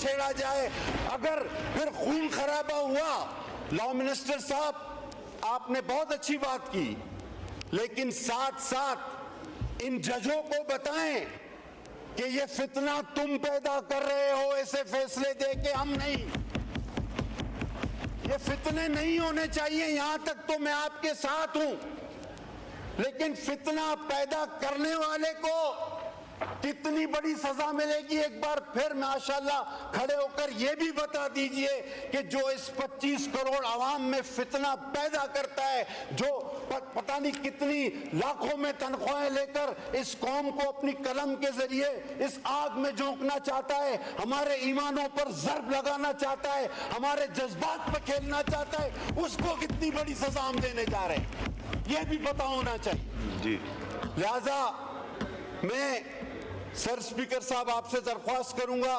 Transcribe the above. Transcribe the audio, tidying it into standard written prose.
چھیڑا جائے. اگر پھر خون خرابہ ہوا، لا منسٹر صاحب آپ نے بہت اچھی بات کی، لیکن ساتھ ساتھ ان ججوں کو بتائیں کہ یہ فتنہ تم پیدا کر رہے ہو، ایسے فیصلے دے کے ہم نہیں. یہ فتنے نہیں ہونے چاہیے، یہاں تک تو میں آپ کے ساتھ ہوں، لیکن فتنہ پیدا کرنے والے کو کتنی بڑی سزا ملے گی؟ ایک بار پھر ماشاءاللہ کھڑے ہو کر یہ بھی بتا دیجئے کہ جو اس 25 کروڑ عوام میں فتنہ پیدا کرتا ہے، جو پتہ نہیں کتنی لاکھوں میں تنخواہیں لے کر اس قوم کو اپنی قلم کے ذریعے اس آگ میں جھونکنا چاہتا ہے، ہمارے ایمانوں پر ضرب لگانا چاہتا ہے، ہمارے جذبات پہ کھیلنا چاہتا ہے، اس کو کتنی بڑی سزا ہم دینے جا رہے ہیں، یہ بھی پتہ ہونا چاہیے. جی لہذا میں سر اسپیکر صاحب آپ سے درخواست کروں گا